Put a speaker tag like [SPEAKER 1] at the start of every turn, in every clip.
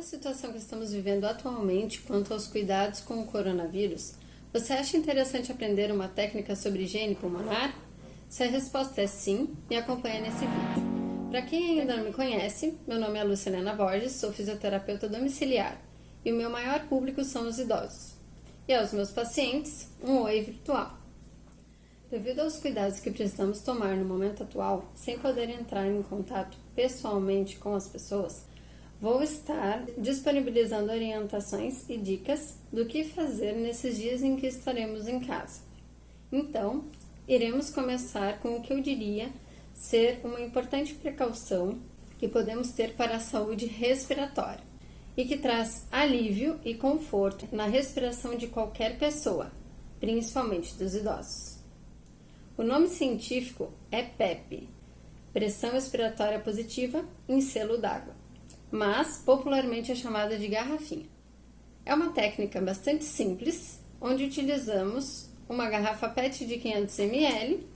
[SPEAKER 1] situação que estamos vivendo atualmente quanto aos cuidados com o coronavírus, você acha interessante aprender uma técnica sobre higiene pulmonar? Se a resposta é sim, me acompanhe nesse vídeo. Para quem ainda não me conhece, meu nome é Lucilena Borges, sou fisioterapeuta domiciliar e o meu maior público são os idosos. E aos meus pacientes, um oi virtual. Devido aos cuidados que precisamos tomar no momento atual, sem poder entrar em contato pessoalmente com as pessoas, vou estar disponibilizando orientações e dicas do que fazer nesses dias em que estaremos em casa. Então, iremos começar com o que eu diria ser uma importante precaução que podemos ter para a saúde respiratória e que traz alívio e conforto na respiração de qualquer pessoa, principalmente dos idosos. O nome científico é PEP, pressão expiratória positiva em selo d'água, mas popularmente é chamada de garrafinha. É uma técnica bastante simples, onde utilizamos uma garrafa PET de 500 ml,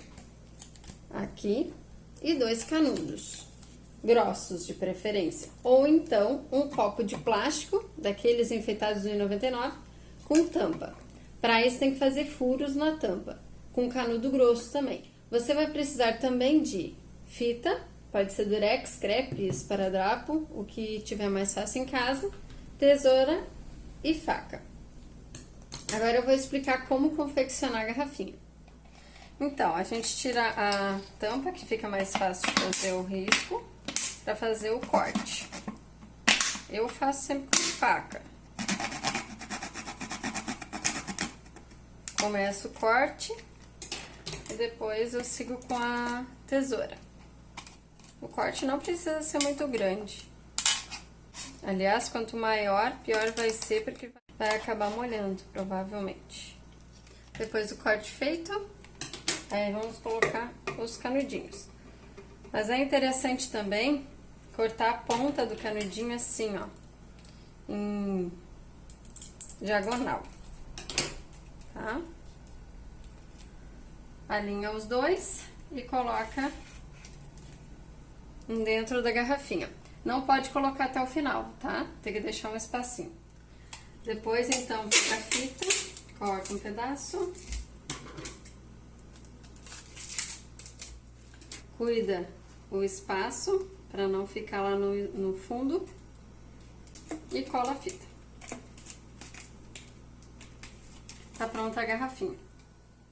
[SPEAKER 1] aqui, e 2 canudos, grossos de preferência, ou então um copo de plástico, daqueles enfeitados de 99, com tampa. Para isso tem que fazer furos na tampa, com canudo grosso também. Você vai precisar também de fita, pode ser durex, crepe, esparadrapo, o que tiver mais fácil em casa, tesoura e faca. Agora eu vou explicar como confeccionar a garrafinha. Então, a gente tira a tampa, que fica mais fácil de fazer o risco, para fazer o corte. Eu faço sempre com faca. Começo o corte e depois eu sigo com a tesoura. O corte não precisa ser muito grande. Aliás, quanto maior, pior vai ser, porque vai acabar molhando, provavelmente. Depois do corte feito, aí vamos colocar os canudinhos. Mas é interessante também cortar a ponta do canudinho assim, ó, em diagonal, tá? Alinha os dois e coloca dentro da garrafinha. Não pode colocar até o final, tá? Tem que deixar um espacinho. Depois, então, pega a fita, corta um pedaço. Cuida o espaço para não ficar lá no fundo e cola a fita. Tá pronta a garrafinha.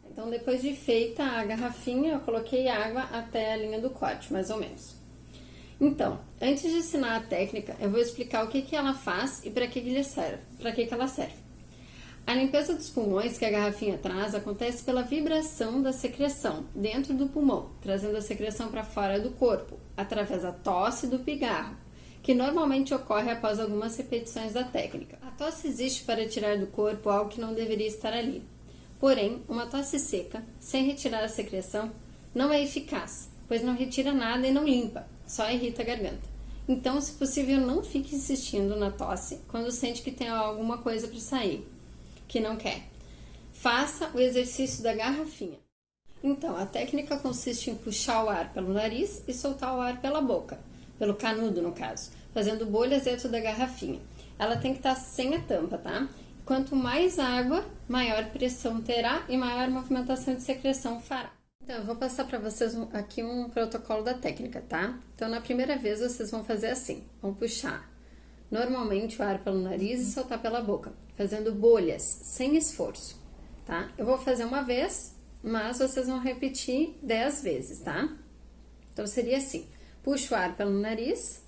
[SPEAKER 1] Então, depois de feita a garrafinha, eu coloquei água até a linha do corte, mais ou menos. Então, antes de ensinar a técnica, eu vou explicar o que ela faz e para que ela serve. A limpeza dos pulmões que a garrafinha traz acontece pela vibração da secreção dentro do pulmão, trazendo a secreção para fora do corpo, através da tosse e do pigarro, que normalmente ocorre após algumas repetições da técnica. A tosse existe para tirar do corpo algo que não deveria estar ali. Porém, uma tosse seca, sem retirar a secreção, não é eficaz, pois não retira nada e não limpa, só irrita a garganta. Então, se possível, não fique insistindo na tosse quando sente que tem alguma coisa para sair, que não quer. Faça o exercício da garrafinha. Então, a técnica consiste em puxar o ar pelo nariz e soltar o ar pela boca, pelo canudo no caso, fazendo bolhas dentro da garrafinha. Ela tem que estar sem a tampa, tá? Quanto mais água, maior pressão terá e maior movimentação de secreção fará. Então, eu vou passar para vocês aqui um protocolo da técnica, tá? Então, na primeira vez, vocês vão fazer assim. Vão puxar normalmente o ar pelo nariz e soltar pela boca, fazendo bolhas, sem esforço, tá? Eu vou fazer uma vez, mas vocês vão repetir 10 vezes, tá? Então, seria assim. Puxa o ar pelo nariz.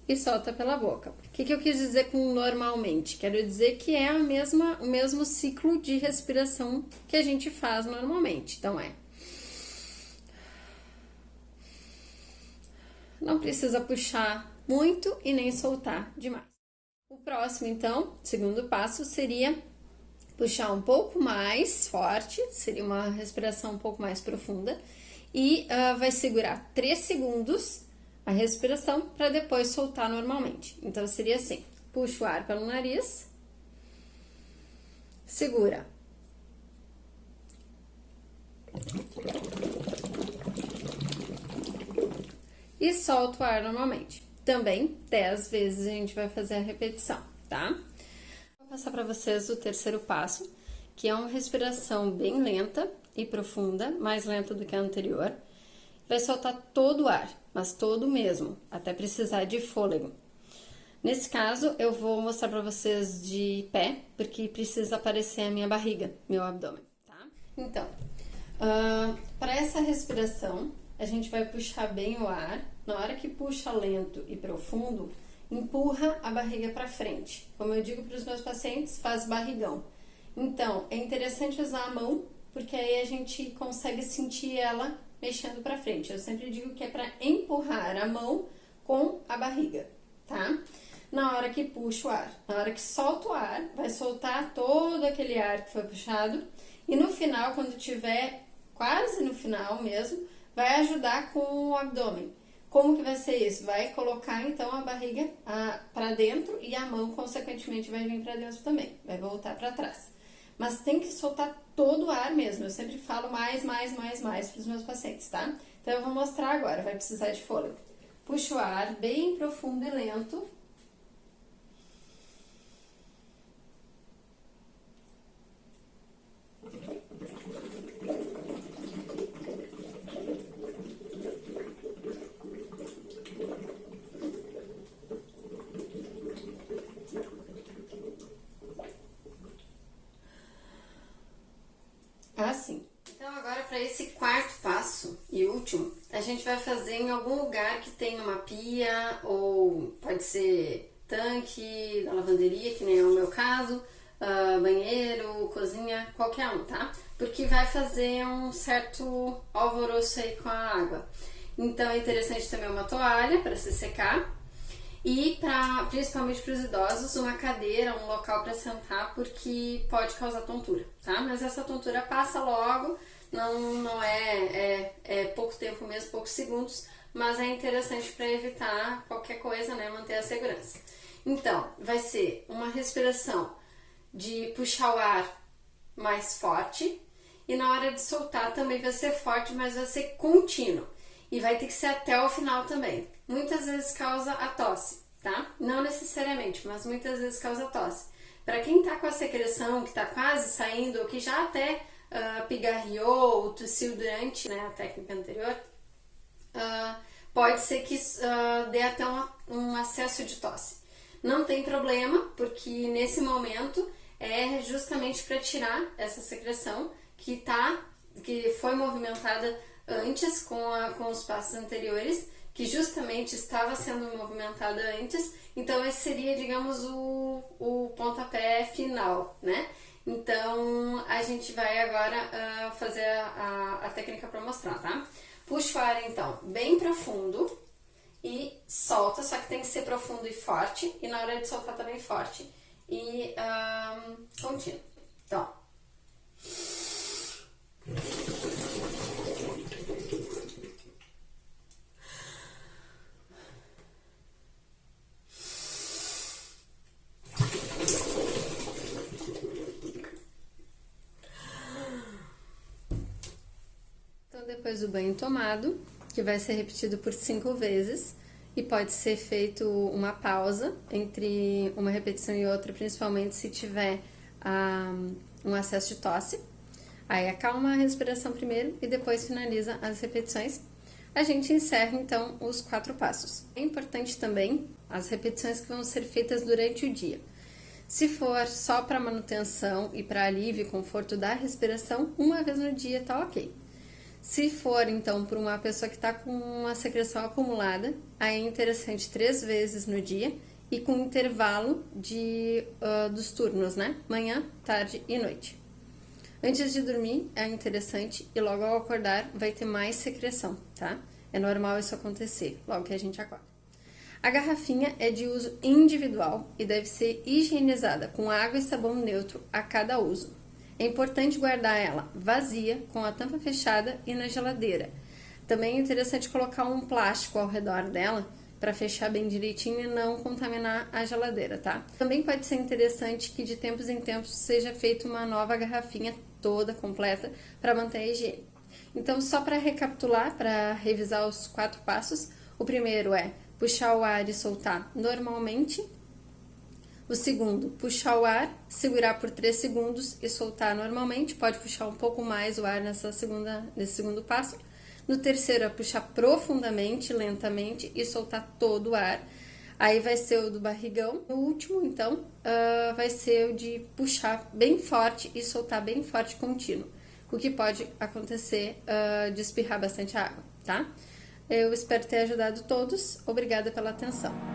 [SPEAKER 1] E solta pela boca. O que eu quis dizer com normalmente? Quero dizer que é o mesmo ciclo de respiração que a gente faz normalmente. Então, não precisa puxar muito e nem soltar demais. O próximo, então, segundo passo, seria puxar um pouco mais forte, seria uma respiração um pouco mais profunda, e vai segurar 3 segundos a respiração para depois soltar normalmente. Então, seria assim, puxa o ar pelo nariz, segura E solta o ar normalmente. Também 10 vezes a gente vai fazer a repetição, tá? Vou passar para vocês o terceiro passo, que é uma respiração bem lenta e profunda, mais lenta do que a anterior. Vai soltar todo o ar, mas todo mesmo, até precisar de fôlego. Nesse caso, eu vou mostrar para vocês de pé, porque precisa aparecer a minha barriga, meu abdômen, tá? Então, para essa respiração, a gente vai puxar bem o ar. Na hora que puxa lento e profundo, empurra a barriga para frente. Como eu digo para os meus pacientes, faz barrigão. Então, é interessante usar a mão, porque aí a gente consegue sentir ela mexendo para frente. Eu sempre digo que é para empurrar a mão com a barriga, tá? Na hora que puxa o ar, na hora que solta o ar, vai soltar todo aquele ar que foi puxado. E no final, quando tiver quase no final mesmo, vai ajudar com o abdômen. Como que vai ser isso? Vai colocar então a barriga para dentro e a mão, consequentemente, vai vir para dentro também. Vai voltar para trás. Mas tem que soltar todo o ar mesmo. Eu sempre falo mais para os meus pacientes, tá? Então eu vou mostrar agora, vai precisar de fôlego. Puxa o ar bem profundo e lento. Assim. Então agora para esse quarto passo e último, a gente vai fazer em algum lugar que tenha uma pia ou pode ser tanque, da lavanderia, que nem é o meu caso, banheiro, cozinha, qualquer um, tá? Porque vai fazer um certo alvoroço aí com a água. Então é interessante também uma toalha para se secar. E principalmente para os idosos, uma cadeira, um local para sentar, porque pode causar tontura, tá? Mas essa tontura passa logo, não é pouco tempo mesmo, poucos segundos, mas é interessante para evitar qualquer coisa, né? Manter a segurança. Então, vai ser uma respiração de puxar o ar mais forte e na hora de soltar também vai ser forte, mas vai ser contínuo. E vai ter que ser até o final também. Muitas vezes causa a tosse, tá? Não necessariamente, mas muitas vezes causa tosse. Para quem tá com a secreção que tá quase saindo, ou que já até pigarreou ou tossiu durante, né, a técnica anterior, pode ser que dê até um acesso de tosse. Não tem problema, porque nesse momento é justamente para tirar essa secreção que foi movimentada antes com os passos anteriores, que justamente estava sendo movimentada antes. Então esse seria, digamos, o pontapé final, né? Então a gente vai agora fazer a técnica para mostrar, tá? Puxa o ar então bem profundo e solta, só que tem que ser profundo e forte, e na hora de soltar também forte e contínuo. Então, depois do banho tomado, que vai ser repetido por 5 vezes, e pode ser feito uma pausa entre uma repetição e outra, principalmente se tiver um acesso de tosse. Aí acalma a respiração primeiro e depois finaliza as repetições. A gente encerra então os 4 passos. É importante também as repetições que vão ser feitas durante o dia. Se for só para manutenção e para alívio e conforto da respiração, uma vez no dia tá ok. Se for, então, para uma pessoa que está com uma secreção acumulada, aí é interessante 3 vezes no dia e com intervalo dos turnos, né? Manhã, tarde e noite. Antes de dormir é interessante e logo ao acordar vai ter mais secreção, tá? É normal isso acontecer logo que a gente acorda. A garrafinha é de uso individual e deve ser higienizada com água e sabão neutro a cada uso. É importante guardar ela vazia, com a tampa fechada e na geladeira. Também é interessante colocar um plástico ao redor dela para fechar bem direitinho e não contaminar a geladeira, tá? Também pode ser interessante que de tempos em tempos seja feita uma nova garrafinha toda completa para manter a higiene. Então, só para recapitular, para revisar os 4 passos, o primeiro é puxar o ar e soltar normalmente. O segundo, puxar o ar, segurar por 3 segundos e soltar normalmente. Pode puxar um pouco mais o ar nesse segundo passo. No terceiro, é puxar profundamente, lentamente e soltar todo o ar. Aí vai ser o do barrigão. O último, então, vai ser o de puxar bem forte e soltar bem forte contínuo. O que pode acontecer de espirrar bastante água, tá? Eu espero ter ajudado todos. Obrigada pela atenção.